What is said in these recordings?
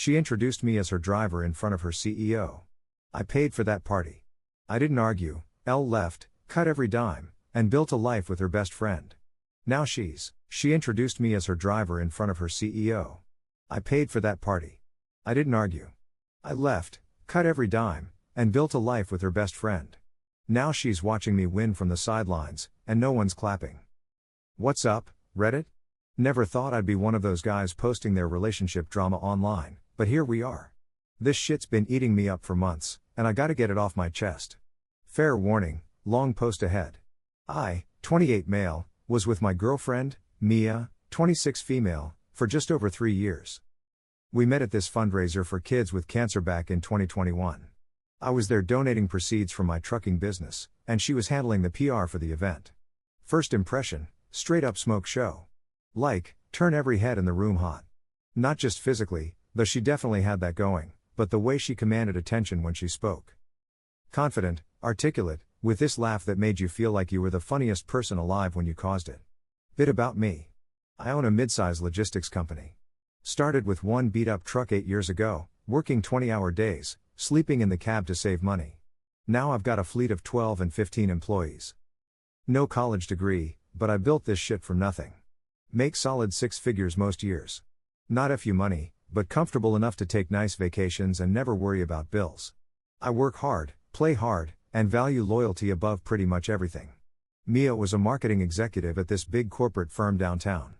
She introduced me as her driver in front of her CEO. I paid for that party. I didn't argue, L left, cut every dime, and built a life with her best friend. Now she introduced me as her driver in front of her CEO. I paid for that party. I didn't argue. I left, cut every dime, and built a life with her best friend. Now she's watching me win from the sidelines, and no one's clapping. What's up, Reddit? Never thought I'd be one of those guys posting their relationship drama online, but here we are. This shit's been eating me up for months, and I gotta get it off my chest. Fair warning, long post ahead. I, 28 male, was with my girlfriend, Mia, 26 female, for just over 3 years. We met at this fundraiser for kids with cancer back in 2021. I was there donating proceeds from my trucking business, and she was handling the PR for the event. First impression, straight up smoke show. Like, turn every head in the room hot. Not just physically, though she definitely had that going, but the way she commanded attention when she spoke. Confident, articulate, with this laugh that made you feel like you were the funniest person alive when you caused it. Bit about me. I own a mid-size logistics company. Started with one beat-up truck 8 years ago, working 20-hour days, sleeping in the cab to save money. Now I've got a fleet of 12 and 15 employees. No college degree, but I built this shit from nothing. Make solid 6 figures most years. Not a few money, but comfortable enough to take nice vacations and never worry about bills. I work hard, play hard, and value loyalty above pretty much everything. Mia was a marketing executive at this big corporate firm downtown.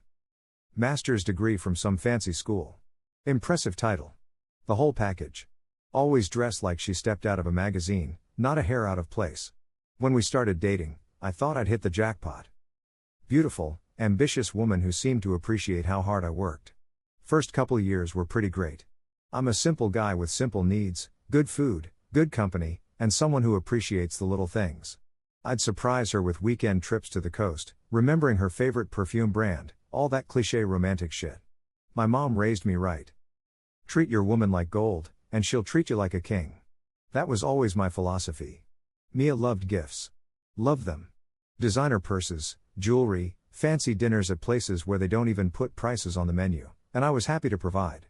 Master's degree from some fancy school. Impressive title. The whole package. Always dressed like she stepped out of a magazine, not a hair out of place. When we started dating, I thought I'd hit the jackpot. Beautiful, ambitious woman who seemed to appreciate how hard I worked. First couple years were pretty great. I'm a simple guy with simple needs, good food, good company, and someone who appreciates the little things. I'd surprise her with weekend trips to the coast, remembering her favorite perfume brand, all that cliché romantic shit. My mom raised me right. Treat your woman like gold, and she'll treat you like a king. That was always my philosophy. Mia loved gifts. Loved them. Designer purses, jewelry, fancy dinners at places where they don't even put prices on the menu, and I was happy to provide.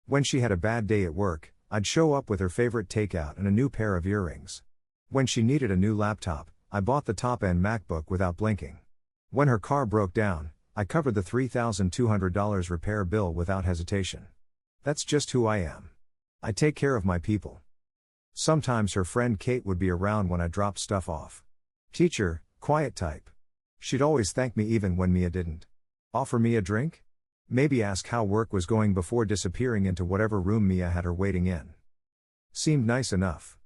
When she had a bad day at work, I'd show up with her favorite takeout and a new pair of earrings. When she needed a new laptop, I bought the top-end MacBook without blinking. When her car broke down, I covered the $3,200 repair bill without hesitation. That's just who I am. I take care of my people. Sometimes her friend Kate would be around when I dropped stuff off. Teacher, quiet type. She'd always thank me even when Mia didn't. Offer me a drink? Maybe ask how work was going before disappearing into whatever room Mia had her waiting in. Seemed nice enough.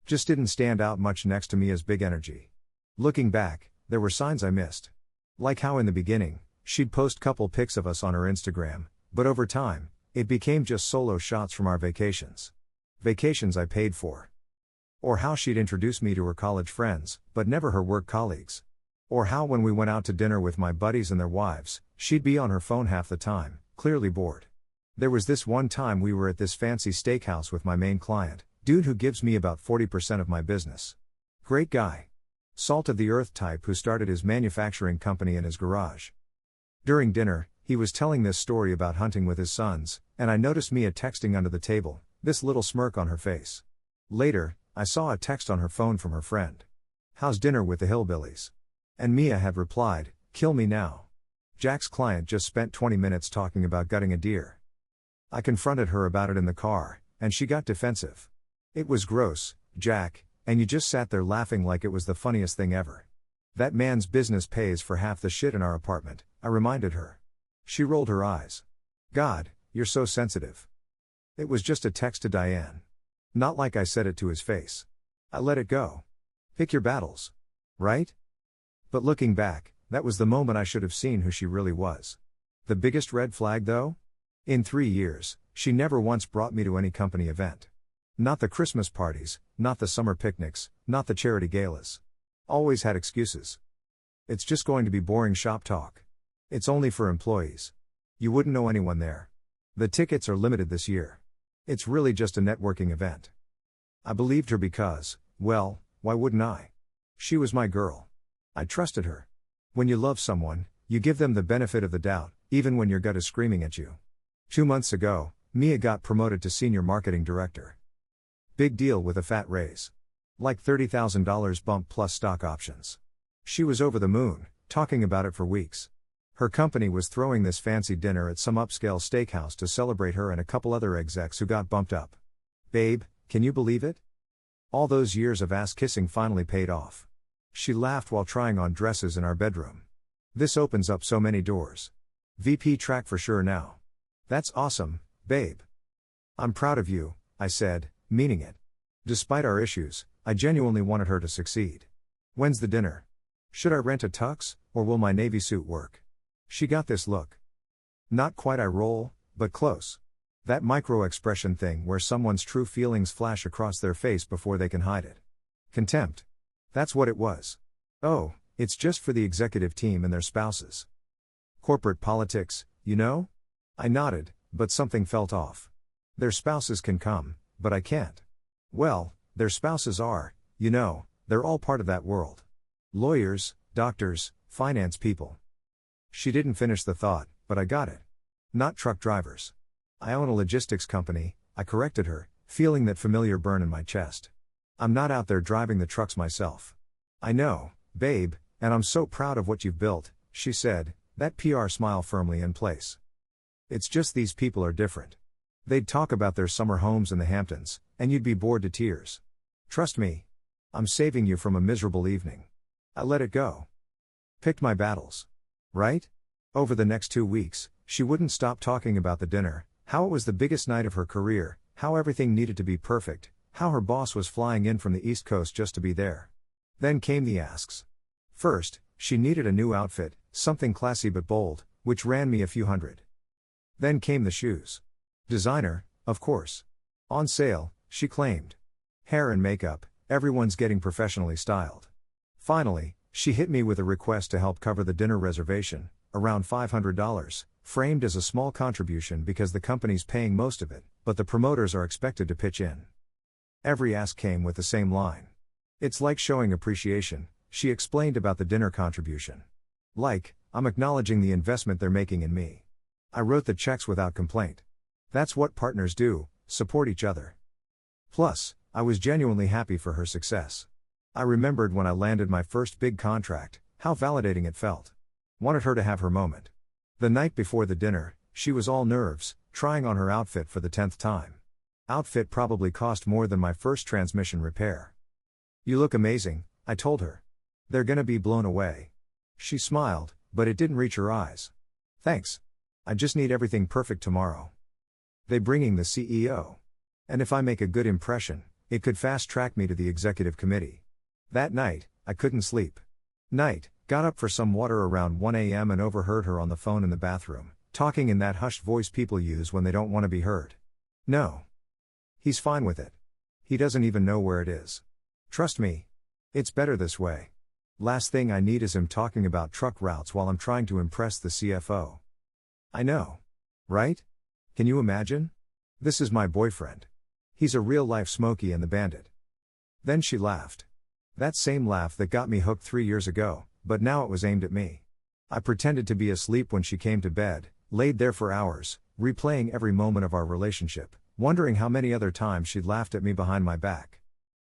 Just didn't stand out much next to Mia's big energy. Looking back, there were signs I missed. Like how in the beginning, she'd post couple pics of us on her Instagram, but over time, it became just solo shots from our vacations. Vacations I paid for. Or how she'd introduce me to her college friends, but never her work colleagues. Or how when we went out to dinner with my buddies and their wives, she'd be on her phone half the time, clearly bored. There was this one time we were at this fancy steakhouse with my main client, dude who gives me about 40% of my business. Great guy. Salt of the earth type who started his manufacturing company in his garage. During dinner, he was telling this story about hunting with his sons, and I noticed Mia texting under the table, this little smirk on her face. Later, I saw a text on her phone from her friend. How's dinner with the hillbillies? And Mia had replied, kill me now. Jack's client just spent 20 minutes talking about gutting a deer. I confronted her about it in the car, and she got defensive. It was gross, Jack, and you just sat there laughing like it was the funniest thing ever. That man's business pays for half the shit in our apartment, I reminded her. She rolled her eyes. God, you're so sensitive. It was just a text to Diane. Not like I said it to his face. I let it go. Pick your battles. Right? But looking back, that was the moment I should have seen who she really was. The biggest red flag though? In 3 years, she never once brought me to any company event. Not the Christmas parties, not the summer picnics, not the charity galas. Always had excuses. It's just going to be boring shop talk. It's only for employees. You wouldn't know anyone there. The tickets are limited this year. It's really just a networking event. I believed her because, well, why wouldn't I? She was my girl. I trusted her. When you love someone, you give them the benefit of the doubt, even when your gut is screaming at you. 2 months ago, Mia got promoted to senior marketing director. Big deal with a fat raise. Like $30,000 bump plus stock options. She was over the moon, talking about it for weeks. Her company was throwing this fancy dinner at some upscale steakhouse to celebrate her and a couple other execs who got bumped up. Babe, can you believe it? All those years of ass kissing finally paid off. She laughed while trying on dresses in our bedroom. This opens up so many doors. VP track for sure now. That's awesome, babe. I'm proud of you, I said, meaning it. Despite our issues, I genuinely wanted her to succeed. When's the dinner? Should I rent a tux, or will my navy suit work? She got this look. Not quite eye roll, but close. That micro-expression thing where someone's true feelings flash across their face before they can hide it. Contempt. That's what it was. Oh, it's just for the executive team and their spouses. Corporate politics, you know? I nodded, but something felt off. Their spouses can come, but I can't. Well, their spouses are, you know, they're all part of that world. Lawyers, doctors, finance people. She didn't finish the thought, but I got it. Not truck drivers. I own a logistics company, I corrected her, feeling that familiar burn in my chest. I'm not out there driving the trucks myself. I know, babe, and I'm so proud of what you've built, she said, that PR smile firmly in place. It's just these people are different. They'd talk about their summer homes in the Hamptons, and you'd be bored to tears. Trust me. I'm saving you from a miserable evening. I let it go. Picked my battles. Right? Over the next 2 weeks, she wouldn't stop talking about the dinner, how it was the biggest night of her career, how everything needed to be perfect, how her boss was flying in from the East Coast just to be there. Then came the asks. First, she needed a new outfit, something classy but bold, which ran me a few hundred. Then came the shoes. Designer, of course. On sale, she claimed. Hair and makeup, everyone's getting professionally styled. Finally, she hit me with a request to help cover the dinner reservation, around $500, framed as a small contribution because the company's paying most of it, but the promoters are expected to pitch in. Every ask came with the same line. It's like showing appreciation, she explained about the dinner contribution. Like, I'm acknowledging the investment they're making in me. I wrote the checks without complaint. That's what partners do, support each other. Plus, I was genuinely happy for her success. I remembered when I landed my first big contract, how validating it felt. Wanted her to have her moment. The night before the dinner, she was all nerves, trying on her outfit for the 10th time. Outfit probably cost more than my first transmission repair. You look amazing, I told her. They're gonna be blown away. She smiled, but it didn't reach her eyes. Thanks. I just need everything perfect tomorrow. They bringing the CEO. And if I make a good impression, it could fast track me to the executive committee. That night, I couldn't sleep. Got up for some water around 1 a.m. and overheard her on the phone in the bathroom, talking in that hushed voice people use when they don't want to be heard. No. He's fine with it. He doesn't even know where it is. Trust me. It's better this way. Last thing I need is him talking about truck routes while I'm trying to impress the CFO. I know. Right? Can you imagine? This is my boyfriend. He's a real-life Smokey and the Bandit. Then she laughed. That same laugh that got me hooked 3 years ago, but now it was aimed at me. I pretended to be asleep when she came to bed, laid there for hours, replaying every moment of our relationship, wondering how many other times she'd laughed at me behind my back.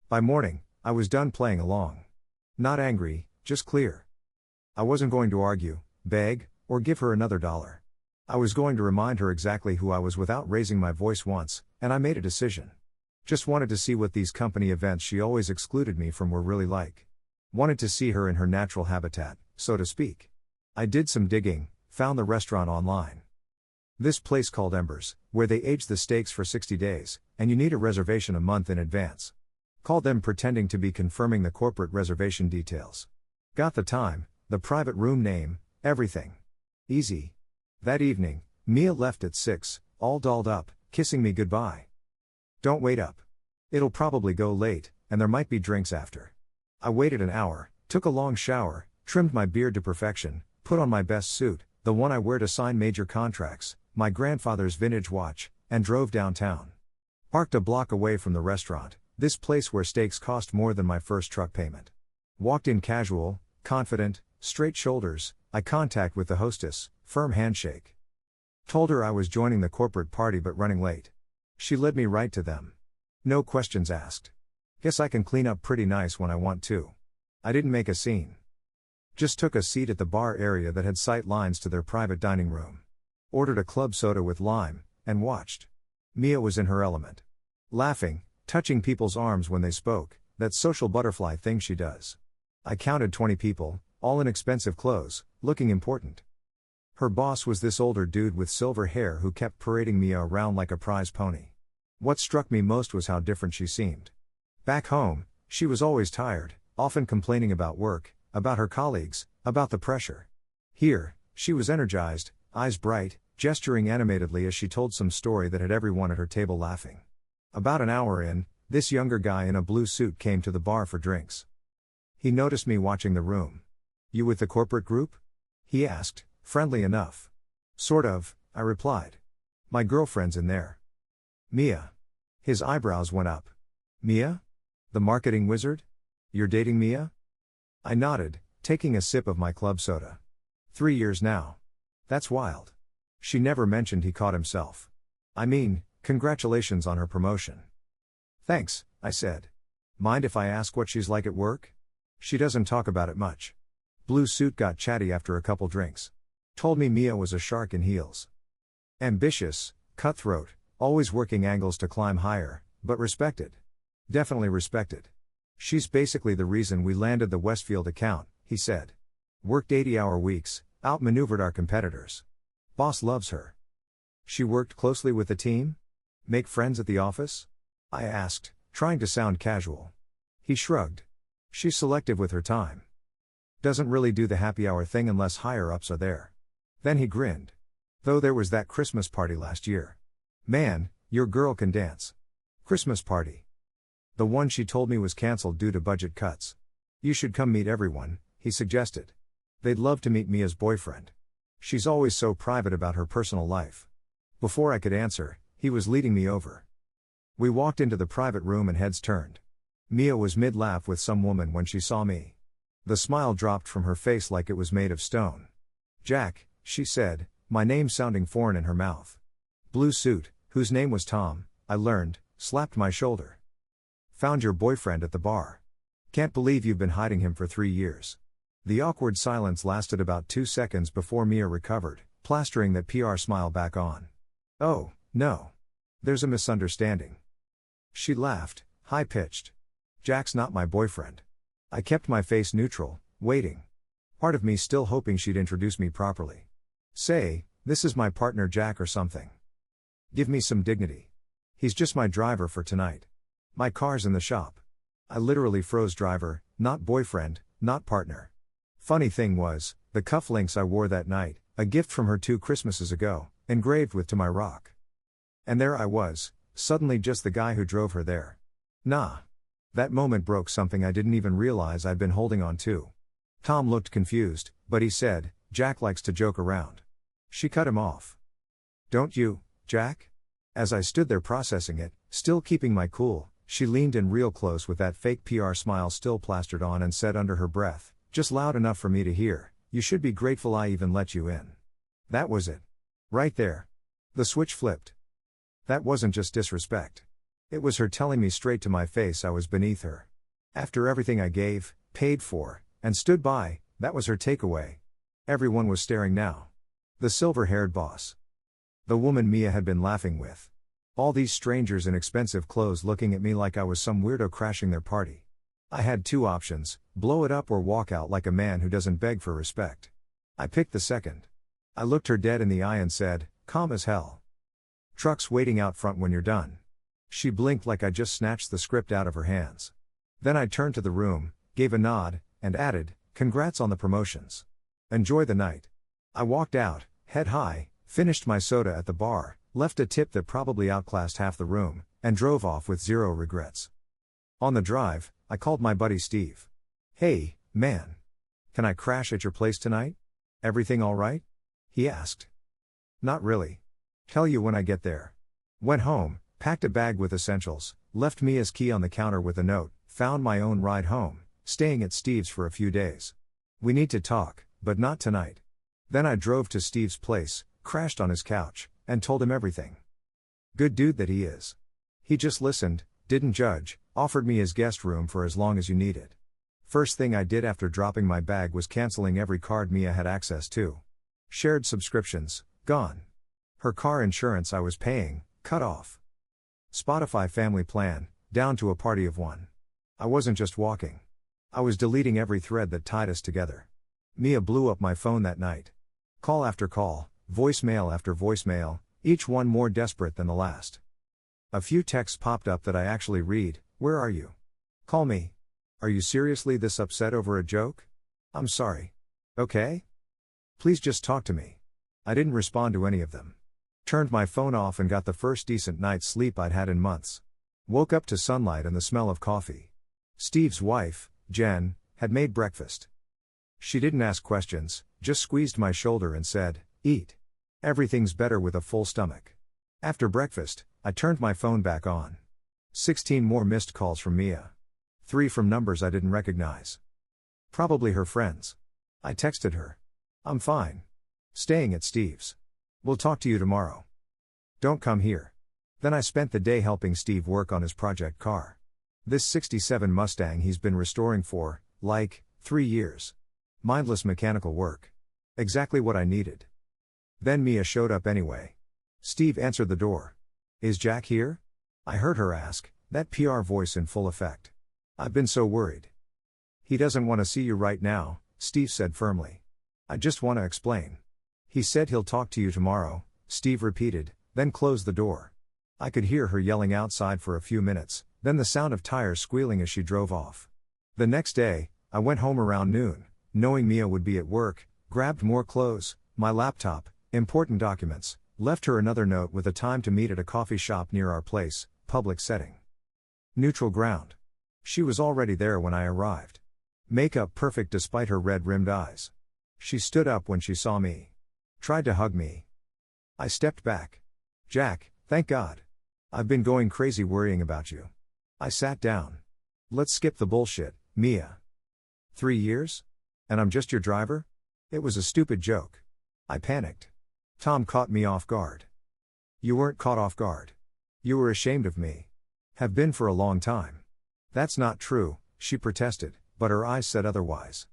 By morning, I was done playing along. Not angry, just clear. I wasn't going to argue, beg, or give her another dollar. I was going to remind her exactly who I was without raising my voice once, and I made a decision. Just wanted to see what these company events she always excluded me from were really like. Wanted to see her in her natural habitat, so to speak. I did some digging, found the restaurant online. This place called Embers, where they age the steaks for 60 days, and you need a reservation a month in advance. Called them pretending to be confirming the corporate reservation details. Got the time, the private room name, everything. Easy. That evening, Mia left at 6, all dolled up, kissing me goodbye. Don't wait up. It'll probably go late, and there might be drinks after. I waited an hour, took a long shower, trimmed my beard to perfection, put on my best suit, the one I wear to sign major contracts, my grandfather's vintage watch, and drove downtown. Parked a block away from the restaurant, this place where steaks cost more than my first truck payment. Walked in casual, confident, straight shoulders, eye contact with the hostess, firm handshake. Told her I was joining the corporate party but running late. She led me right to them. No questions asked. Guess I can clean up pretty nice when I want to. I didn't make a scene. Just took a seat at the bar area that had sight lines to their private dining room. Ordered a club soda with lime, and watched. Mia was in her element. Laughing, touching people's arms when they spoke, that social butterfly thing she does. I counted 20 people, all in expensive clothes, looking important. Her boss was this older dude with silver hair who kept parading Mia around like a prize pony. What struck me most was how different she seemed. Back home, she was always tired, often complaining about work, about her colleagues, about the pressure. Here, she was energized, eyes bright, gesturing animatedly as she told some story that had everyone at her table laughing. About an hour in, this younger guy in a blue suit came to the bar for drinks. He noticed me watching the room. "You with the corporate group?" he asked, friendly enough. "Sort of," I replied. "My girlfriend's in there." "Mia." His eyebrows went up. "Mia? The marketing wizard? You're dating Mia?" I nodded, taking a sip of my club soda. 3 years now. That's wild. She never mentioned he caught himself. I mean, congratulations on her promotion. "Thanks," I said. "Mind if I ask what she's like at work?" "She doesn't talk about it much." Blue suit got chatty after a couple drinks. Told me Mia was a shark in heels. Ambitious, cutthroat, always working angles to climb higher, but respected. Definitely respected. "She's basically the reason we landed the Westfield account," he said. "Worked 80-hour weeks, outmaneuvered our competitors. Boss loves her." "She worked closely with the team? Make friends at the office?" I asked, trying to sound casual. He shrugged. "She's selective with her time. Doesn't really do the happy hour thing unless higher-ups are there." Then he grinned. "Though there was that Christmas party last year. Man, your girl can dance." "Christmas party?" "The one she told me was cancelled due to budget cuts. You should come meet everyone," he suggested. "They'd love to meet Mia's boyfriend. She's always so private about her personal life." Before I could answer, he was leading me over. We walked into the private room and heads turned. Mia was mid-laugh with some woman when she saw me. The smile dropped from her face like it was made of stone. "Jack," she said, my name sounding foreign in her mouth. Blue suit, whose name was Tom, I learned, slapped my shoulder. "Found your boyfriend at the bar. Can't believe you've been hiding him for 3 years." The awkward silence lasted about 2 seconds before Mia recovered, plastering that PR smile back on. "Oh, no. There's a misunderstanding." She laughed, high-pitched. "Jack's not my boyfriend." I kept my face neutral, waiting. Part of me still hoping she'd introduce me properly. Say, "This is my partner Jack" or something. Give me some dignity. "He's just my driver for tonight. My car's in the shop." I literally froze. Driver, not boyfriend, not partner. Funny thing was, the cufflinks I wore that night, a gift from her 2 Christmases ago, engraved with "To my rock." And there I was, suddenly just the guy who drove her there. Nah. That moment broke something I didn't even realize I'd been holding on to. Tom looked confused, but he said, "Jack likes to joke around." She cut him off. "Don't you, Jack?" As I stood there processing it, still keeping my cool, she leaned in real close with that fake PR smile still plastered on and said under her breath, just loud enough for me to hear, "You should be grateful I even let you in." That was it. Right there. The switch flipped. That wasn't just disrespect. It was her telling me straight to my face I was beneath her. After everything I gave, paid for, and stood by, that was her takeaway. Everyone was staring now. The silver-haired boss. The woman Mia had been laughing with. All these strangers in expensive clothes looking at me like I was some weirdo crashing their party. I had 2 options, blow it up or walk out like a man who doesn't beg for respect. I picked the second. I looked her dead in the eye and said, calm as hell, "Truck's waiting out front when you're done." She blinked like I just snatched the script out of her hands. Then I turned to the room, gave a nod, and added, "Congrats on the promotions. Enjoy the night." I walked out, head high, finished my soda at the bar, left a tip that probably outclassed half the room, and drove off with 0 regrets. On the drive, I called my buddy Steve. "Hey, man. Can I crash at your place tonight? Everything all right?" he asked. "Not really. Tell you when I get there." Went home, packed a bag with essentials, left Mia's key on the counter with a note, found my own ride home, staying at Steve's for a few days. "We need to talk, but not tonight." Then I drove to Steve's place, crashed on his couch, and told him everything. Good dude that he is. He just listened, didn't judge, offered me his guest room for as long as you needed. First thing I did after dropping my bag was canceling every card Mia had access to. Shared subscriptions, gone. Her car insurance I was paying, cut off. Spotify family plan, down to a party of one. I wasn't just walking. I was deleting every thread that tied us together. Mia blew up my phone that night. Call after call, voicemail after voicemail, each one more desperate than the last. A few texts popped up that I actually read. Where are you? Call me. Are you seriously this upset over a joke? I'm sorry. Okay? Please just talk to me. I didn't respond to any of them. Turned my phone off and got the first decent night's sleep I'd had in months. Woke up to sunlight and the smell of coffee. Steve's wife, Jen, had made breakfast. She didn't ask questions, just squeezed my shoulder and said, "Eat. Everything's better with a full stomach." After breakfast, I turned my phone back on. 16 more missed calls from Mia. 3 from numbers I didn't recognize. Probably her friends. I texted her. "I'm fine. Staying at Steve's. We'll talk to you tomorrow. Don't come here." Then I spent the day helping Steve work on his project car. This '67 Mustang he's been restoring for, 3 years. Mindless mechanical work. Exactly what I needed. Then Mia showed up anyway. Steve answered the door. "Is Jack here?" I heard her ask, that PR voice in full effect. "I've been so worried." "He doesn't want to see you right now," Steve said firmly. "I just want to explain." "He said he'll talk to you tomorrow," Steve repeated, then closed the door. I could hear her yelling outside for a few minutes, then the sound of tires squealing as she drove off. The next day, I went home around noon, knowing Mia would be at work, grabbed more clothes, my laptop, important documents, left her another note with a time to meet at a coffee shop near our place, public setting. Neutral ground. She was already there when I arrived. Makeup perfect despite her red-rimmed eyes. She stood up when she saw me. Tried to hug me. I stepped back. "Jack, thank God. I've been going crazy worrying about you." I sat down. "Let's skip the bullshit, Mia. 3 years? And I'm just your driver?" It was a stupid joke. I panicked. Tom caught me off guard. "You weren't caught off guard. You were ashamed of me. Have been for a long time." "That's not true," she protested, but her eyes said otherwise.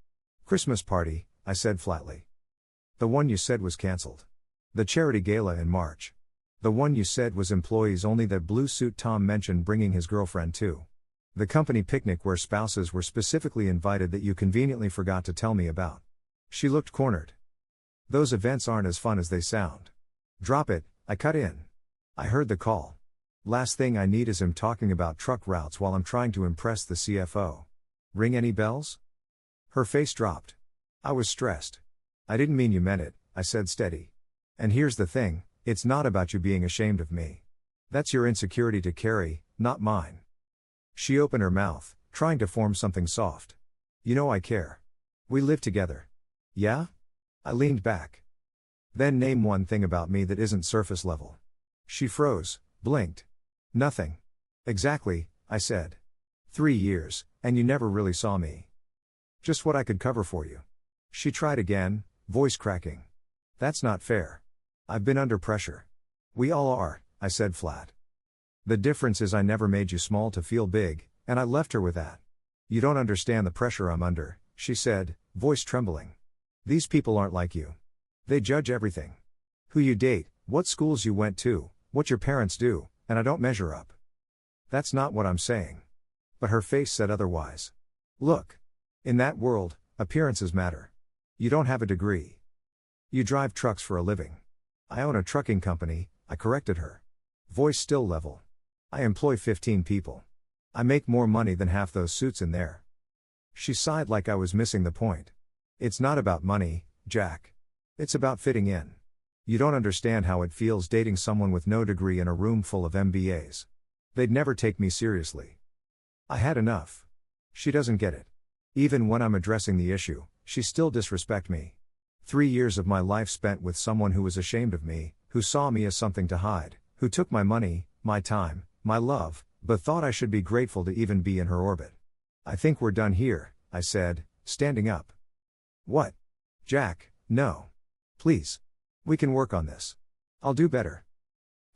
"Christmas party," I said flatly. "The one you said was cancelled. The charity gala in March. The one you said was employees only that blue suit Tom mentioned bringing his girlfriend to. The company picnic where spouses were specifically invited that you conveniently forgot to tell me about." She looked cornered. "Those events aren't as fun as they sound." "Drop it," I cut in. "I heard the call. Last thing I need is him talking about truck routes while I'm trying to impress the CFO. Ring any bells?" Her face dropped. I was stressed. "I didn't mean you meant it," I said steady. "And here's the thing, it's not about you being ashamed of me. That's your insecurity to carry, not mine." She opened her mouth, trying to form something soft. "You know I care. We live together." "Yeah?" I leaned back. "Then name one thing about me that isn't surface level." She froze, blinked. "Nothing." "Exactly," I said. 3 years, and you never really saw me. Just what I could cover for you." She tried again, voice cracking. "That's not fair. I've been under pressure." "We all are," I said flat. "The difference is I never made you small to feel big," and I left her with that. "You don't understand the pressure I'm under," she said, voice trembling. "These people aren't like you. They judge everything. Who you date, what schools you went to, what your parents do, and I don't measure up." "That's not what I'm saying." But her face said otherwise. "Look. In that world, appearances matter. You don't have a degree. You drive trucks for a living." "I own a trucking company," I corrected her. Voice still level. "I employ 15 people. I make more money than half those suits in there." She sighed like I was missing the point. "It's not about money, Jack. It's about fitting in. You don't understand how it feels dating someone with no degree in a room full of MBAs. They'd never take me seriously." I had enough. She doesn't get it. Even when I'm addressing the issue, she still disrespect me. 3 years of my life spent with someone who was ashamed of me, who saw me as something to hide, who took my money, my time, my love, but thought I should be grateful to even be in her orbit. "I think we're done here," I said, standing up. "What? Jack, no. Please. We can work on this. I'll do better.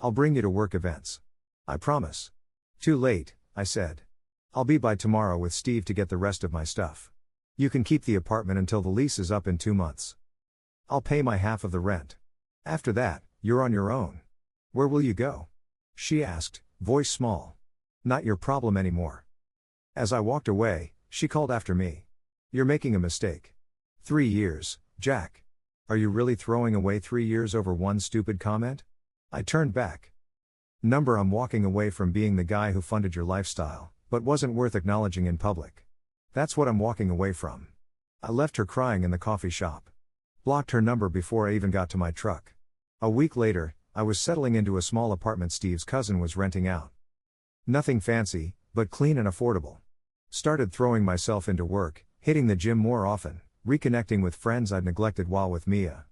I'll bring you to work events. I promise. Too late, I said. I'll be by tomorrow with Steve to get the rest of my stuff. You can keep the apartment until the lease is up in 2 months. I'll pay my half of the rent. After that, you're on your own. Where will you go? She asked, voice small. Not your problem anymore. As I walked away, she called after me. You're making a mistake. 3 years, Jack. Are you really throwing away 3 years over one stupid comment? I turned back. I'm walking away from being the guy who funded your lifestyle, but wasn't worth acknowledging in public. That's what I'm walking away from. I left her crying in the coffee shop. Blocked her number before I even got to my truck. A week later, I was settling into a small apartment Steve's cousin was renting out. Nothing fancy, but clean and affordable. Started throwing myself into work, hitting the gym more often, reconnecting with friends I'd neglected while with Mia.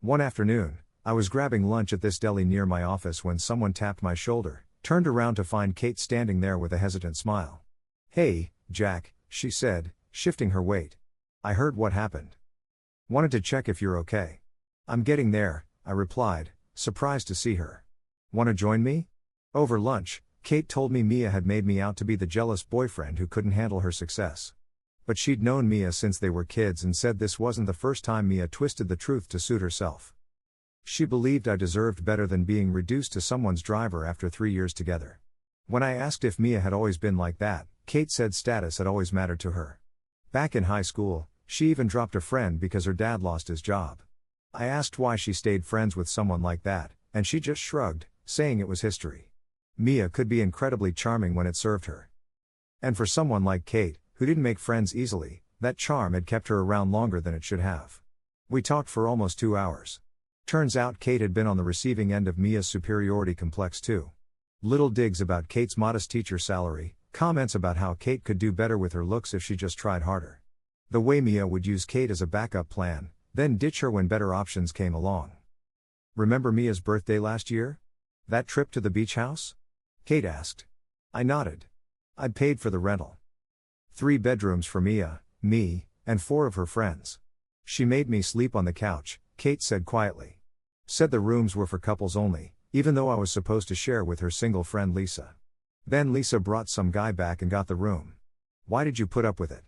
One afternoon, I was grabbing lunch at this deli near my office when someone tapped my shoulder, turned around to find Kate standing there with a hesitant smile. Hey, Jack, she said, shifting her weight. I heard what happened. Wanted to check if you're okay. I'm getting there, I replied, surprised to see her. Want to join me? Over lunch, Kate told me Mia had made me out to be the jealous boyfriend who couldn't handle her success. But she'd known Mia since they were kids and said this wasn't the first time Mia twisted the truth to suit herself. She believed I deserved better than being reduced to someone's driver after 3 years together. When I asked if Mia had always been like that, Kate said status had always mattered to her. Back in high school, she even dropped a friend because her dad lost his job. I asked why she stayed friends with someone like that, and she just shrugged, saying it was history. Mia could be incredibly charming when it served her. And for someone like Kate, who didn't make friends easily, that charm had kept her around longer than it should have. We talked for almost 2 hours. Turns out Kate had been on the receiving end of Mia's superiority complex too. Little digs about Kate's modest teacher salary, comments about how Kate could do better with her looks if she just tried harder. The way Mia would use Kate as a backup plan, then ditch her when better options came along. Remember Mia's birthday last year? That trip to the beach house? Kate asked. I nodded. I'd paid for the rental. 3 bedrooms for Mia, me, and 4 of her friends. She made me sleep on the couch, Kate said quietly. Said the rooms were for couples only, even though I was supposed to share with her single friend Lisa. Then Lisa brought some guy back and got the room. Why did you put up with it?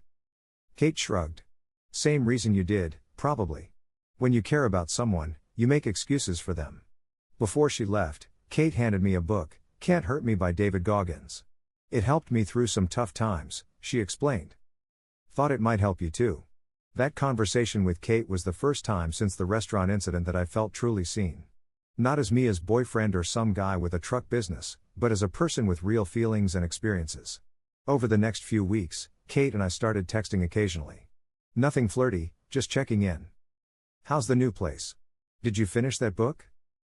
Kate shrugged. Same reason you did, probably. When you care about someone, you make excuses for them. Before she left, Kate handed me a book, Can't Hurt Me by David Goggins. It helped me through some tough times, she explained. Thought it might help you too. That conversation with Kate was the first time since the restaurant incident that I felt truly seen. Not as Mia's boyfriend or some guy with a truck business, but as a person with real feelings and experiences. Over the next few weeks, Kate and I started texting occasionally. Nothing flirty, just checking in. How's the new place? Did you finish that book?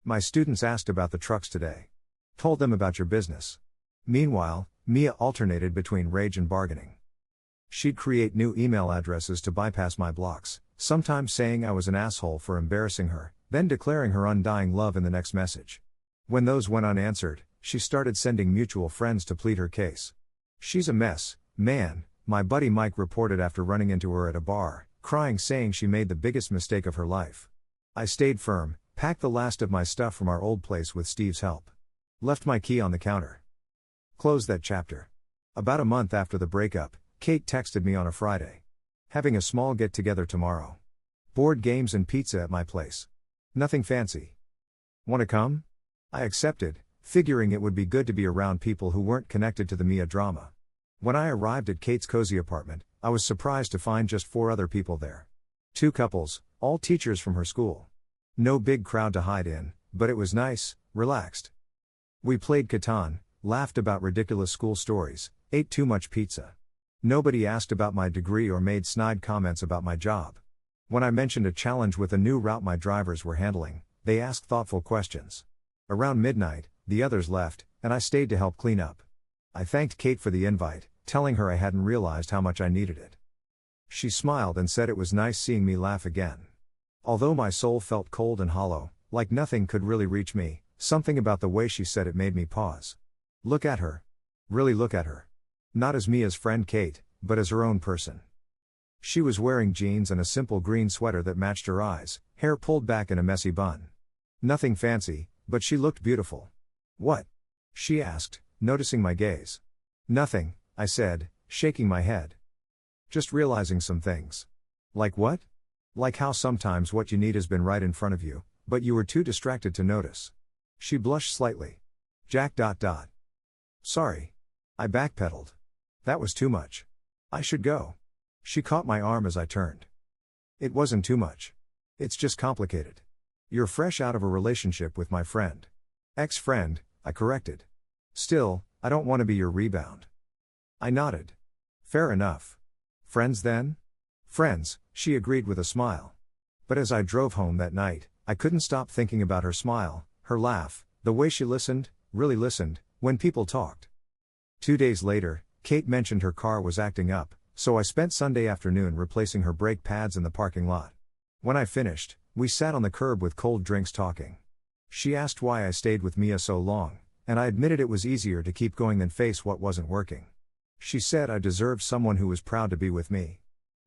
My students asked about the trucks today. Told them about your business. Meanwhile, Mia alternated between rage and bargaining. She'd create new email addresses to bypass my blocks, sometimes saying I was an asshole for embarrassing her, then declaring her undying love in the next message. When those went unanswered, she started sending mutual friends to plead her case. She's a mess, man, my buddy Mike reported after running into her at a bar, crying saying she made the biggest mistake of her life. I stayed firm, packed the last of my stuff from our old place with Steve's help. Left my key on the counter. Closed that chapter. About a month after the breakup, Kate texted me on a Friday. Having a small get-together tomorrow. Board games and pizza at my place. Nothing fancy. Want to come? I accepted, figuring it would be good to be around people who weren't connected to the Mia drama. When I arrived at Kate's cozy apartment, I was surprised to find just 4 other people there. 2 couples, all teachers from her school. No big crowd to hide in, but it was nice, relaxed. We played Catan, laughed about ridiculous school stories, ate too much pizza. Nobody asked about my degree or made snide comments about my job. When I mentioned a challenge with a new route my drivers were handling, they asked thoughtful questions. Around midnight, the others left, and I stayed to help clean up. I thanked Kate for the invite, telling her I hadn't realized how much I needed it. She smiled and said it was nice seeing me laugh again. Although my soul felt cold and hollow, like nothing could really reach me, something about the way she said it made me pause. Look at her. Really look at her. Not as Mia's friend Kate, but as her own person. She was wearing jeans and a simple green sweater that matched her eyes, hair pulled back in a messy bun. Nothing fancy, but she looked beautiful. What? She asked, noticing my gaze. Nothing, I said, shaking my head. Just realizing some things. Like what? Like how sometimes what you need has been right in front of you, but you were too distracted to notice. She blushed slightly. Jack. Sorry. I backpedaled. That was too much. I should go. She caught my arm as I turned. It wasn't too much. It's just complicated. You're fresh out of a relationship with my friend. Ex-friend, I corrected. Still, I don't want to be your rebound. I nodded. Fair enough. Friends then? Friends, she agreed with a smile. But as I drove home that night, I couldn't stop thinking about her smile, her laugh, the way she listened, really listened, when people talked. 2 days later, Kate mentioned her car was acting up, so I spent Sunday afternoon replacing her brake pads in the parking lot. When I finished, we sat on the curb with cold drinks talking. She asked why I stayed with Mia so long, and I admitted it was easier to keep going than face what wasn't working. She said I deserved someone who was proud to be with me.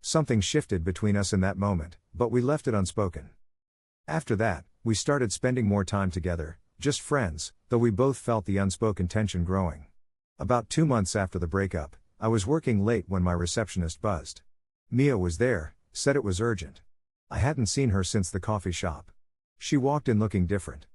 Something shifted between us in that moment, but we left it unspoken. After that, we started spending more time together, just friends, though we both felt the unspoken tension growing. About 2 months after the breakup, I was working late when my receptionist buzzed. Mia was there, said it was urgent. I hadn't seen her since the coffee shop. She walked in looking different.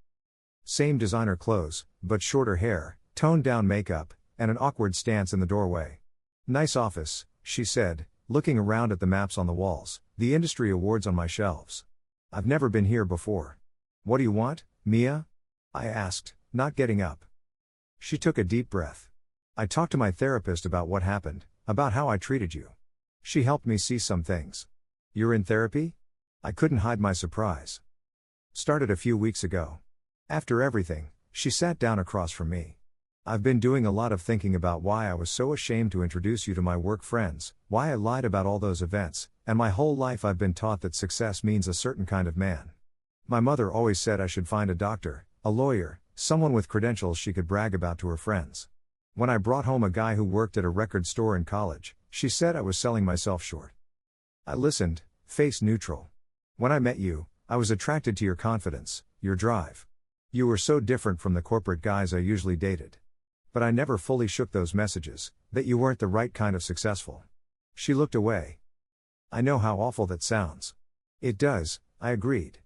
Same designer clothes, but shorter hair, toned down makeup, and an awkward stance in the doorway. Nice office, she said, looking around at the maps on the walls, the industry awards on my shelves. I've never been here before. What do you want, Mia? I asked, not getting up. She took a deep breath. I talked to my therapist about what happened, about how I treated you. She helped me see some things. You're in therapy? I couldn't hide my surprise. Started a few weeks ago. After everything, she sat down across from me. I've been doing a lot of thinking about why I was so ashamed to introduce you to my work friends, why I lied about all those events, and my whole life I've been taught that success means a certain kind of man. My mother always said I should find a doctor, a lawyer, someone with credentials she could brag about to her friends. When I brought home a guy who worked at a record store in college, she said I was selling myself short. I listened, face neutral. When I met you, I was attracted to your confidence, your drive. You were so different from the corporate guys I usually dated. But I never fully shook those messages, that you weren't the right kind of successful. She looked away. I know how awful that sounds. It does, I agreed.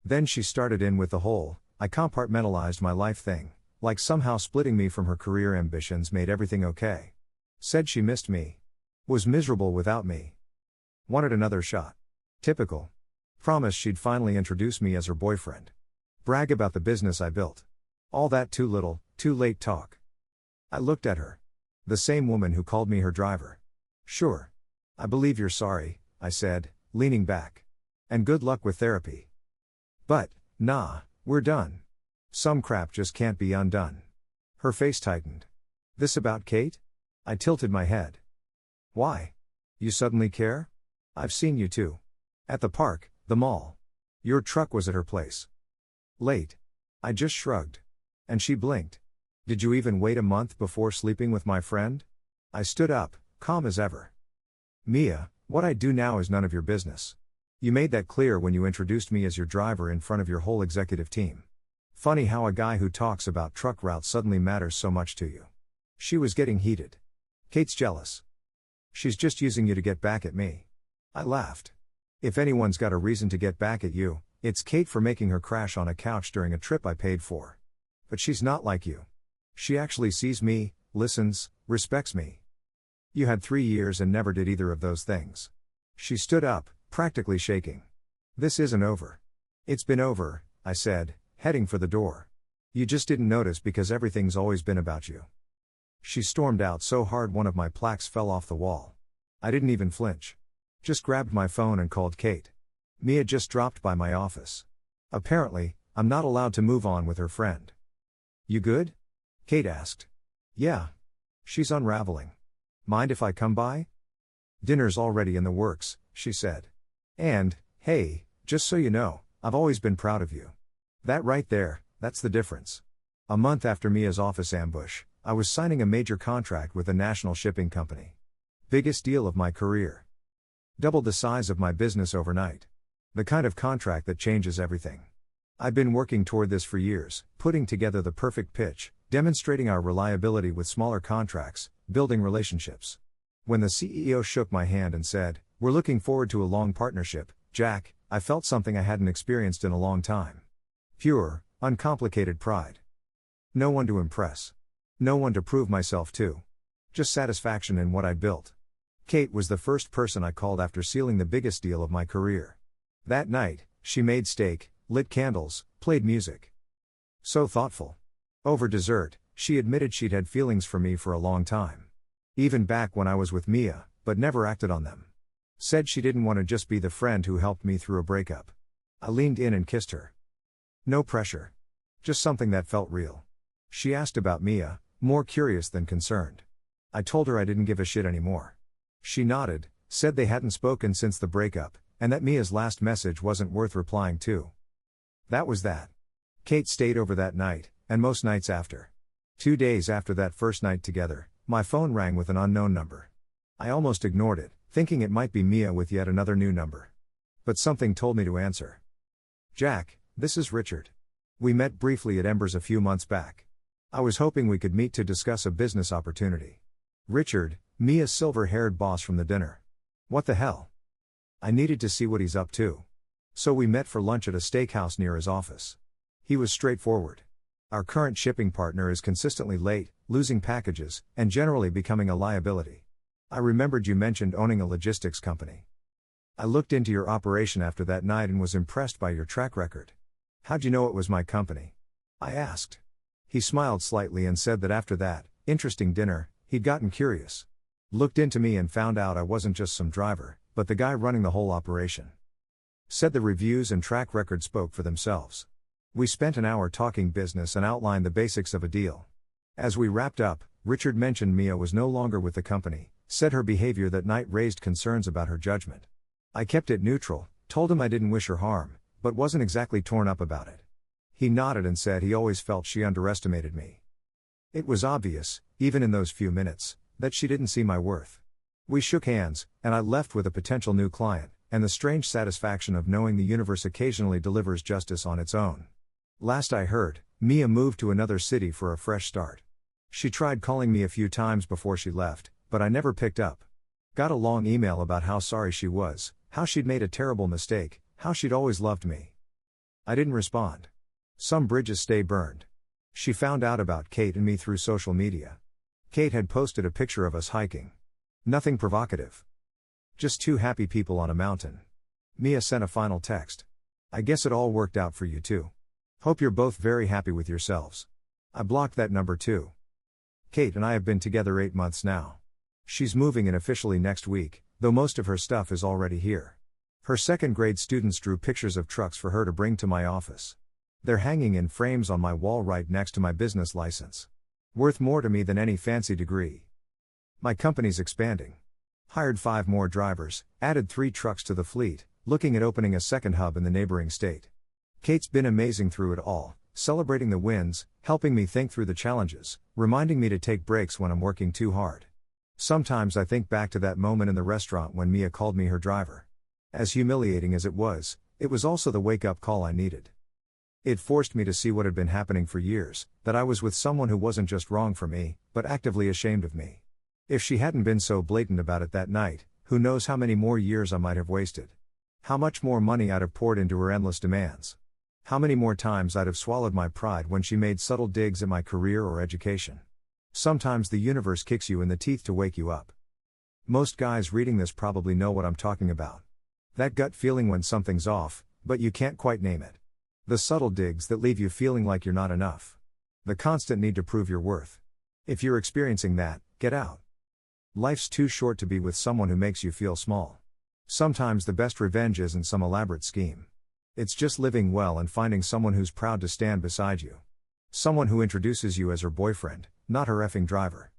Then she started in with the whole, I compartmentalized my life thing, like somehow splitting me from her career ambitions made everything okay. Said she missed me. Was miserable without me. Wanted another shot. Typical. Promised she'd finally introduce me as her boyfriend. Brag about the business I built. All that too little, too late talk. I looked at her. The same woman who called me her driver. Sure. I believe you're sorry, I said, leaning back. And good luck with therapy. But, nah, we're done. Some crap just can't be undone. Her face tightened. This about Kate? I tilted my head. Why? You suddenly care? I've seen you too. At the park, the mall. Your truck was at her place. Late. I just shrugged. And she blinked. Did you even wait a month before sleeping with my friend? I stood up, calm as ever. Mia, what I do now is none of your business. You made that clear when you introduced me as your driver in front of your whole executive team. Funny how a guy who talks about truck routes suddenly matters so much to you. She was getting heated. Kate's jealous. She's just using you to get back at me. I laughed. If anyone's got a reason to get back at you, it's Kate for making her crash on a couch during a trip I paid for. But she's not like you. She actually sees me, listens, respects me. You had 3 years and never did either of those things. She stood up, practically shaking. This isn't over. It's been over, I said, heading for the door. You just didn't notice because everything's always been about you. She stormed out so hard one of my plaques fell off the wall. I didn't even flinch. Just grabbed my phone and called Kate. Mia just dropped by my office. Apparently, I'm not allowed to move on with her friend. You good? Kate asked. Yeah. She's unraveling. Mind if I come by? Dinner's already in the works, she said. And, hey, just so you know, I've always been proud of you. That right there, that's the difference. A month after Mia's office ambush, I was signing a major contract with a national shipping company. Biggest deal of my career. Doubled the size of my business overnight. The kind of contract that changes everything. I'd been working toward this for years, putting together the perfect pitch, demonstrating our reliability with smaller contracts, building relationships. When the CEO shook my hand and said, "We're looking forward to a long partnership, Jack," I felt something I hadn't experienced in a long time. Pure, uncomplicated pride. No one to impress. No one to prove myself to. Just satisfaction in what I'd built. Kate was the first person I called after sealing the biggest deal of my career. That night, she made steak, lit candles, played music. So thoughtful. Over dessert, she admitted she'd had feelings for me for a long time. Even back when I was with Mia, but never acted on them. Said she didn't want to just be the friend who helped me through a breakup. I leaned in and kissed her. No pressure. Just something that felt real. She asked about Mia, more curious than concerned. I told her I didn't give a shit anymore. She nodded, said they hadn't spoken since the breakup, and that Mia's last message wasn't worth replying to. That was that. Kate stayed over that night, and most nights after. 2 days after that first night together, my phone rang with an unknown number. I almost ignored it, thinking it might be Mia with yet another new number. But something told me to answer. "Jack, this is Richard. We met briefly at Embers a few months back. I was hoping we could meet to discuss a business opportunity." Richard, Mia's silver-haired boss from the dinner. What the hell? I needed to see what he's up to. So we met for lunch at a steakhouse near his office. He was straightforward. "Our current shipping partner is consistently late, losing packages, and generally becoming a liability. I remembered you mentioned owning a logistics company. I looked into your operation after that night and was impressed by your track record. How'd you know it was my company?" I asked. He smiled slightly and said that after that interesting dinner, he'd gotten curious. Looked into me and found out I wasn't just some driver, but the guy running the whole operation. Said the reviews and track record spoke for themselves. We spent an hour talking business and outlined the basics of a deal. As we wrapped up, Richard mentioned Mia was no longer with the company, said her behavior that night raised concerns about her judgment. I kept it neutral, told him I didn't wish her harm, but wasn't exactly torn up about it. He nodded and said he always felt she underestimated me. It was obvious, even in those few minutes, that she didn't see my worth. We shook hands, and I left with a potential new client, and the strange satisfaction of knowing the universe occasionally delivers justice on its own. Last I heard, Mia moved to another city for a fresh start. She tried calling me a few times before she left, but I never picked up. Got a long email about how sorry she was, how she'd made a terrible mistake, how she'd always loved me. I didn't respond. Some bridges stay burned. She found out about Kate and me through social media. Kate had posted a picture of us hiking. Nothing provocative. Just two happy people on a mountain. Mia sent a final text. "I guess it all worked out for you too. Hope you're both very happy with yourselves." I blocked that number too. Kate and I have been together 8 months now. She's moving in officially next week, though most of her stuff is already here. Her second-grade students drew pictures of trucks for her to bring to my office. They're hanging in frames on my wall right next to my business license. Worth more to me than any fancy degree. My company's expanding. Hired 5 more drivers, added 3 trucks to the fleet, looking at opening a second hub in the neighboring state. Kate's been amazing through it all, celebrating the wins, helping me think through the challenges, reminding me to take breaks when I'm working too hard. Sometimes I think back to that moment in the restaurant when Mia called me her driver. As humiliating as it was also the wake-up call I needed. It forced me to see what had been happening for years, that I was with someone who wasn't just wrong for me, but actively ashamed of me. If she hadn't been so blatant about it that night, who knows how many more years I might have wasted. How much more money I'd have poured into her endless demands. How many more times I'd have swallowed my pride when she made subtle digs at my career or education. Sometimes the universe kicks you in the teeth to wake you up. Most guys reading this probably know what I'm talking about. That gut feeling when something's off, but you can't quite name it. The subtle digs that leave you feeling like you're not enough. The constant need to prove your worth. If you're experiencing that, get out. Life's too short to be with someone who makes you feel small. Sometimes the best revenge isn't some elaborate scheme. It's just living well and finding someone who's proud to stand beside you. Someone who introduces you as her boyfriend, not her effing driver.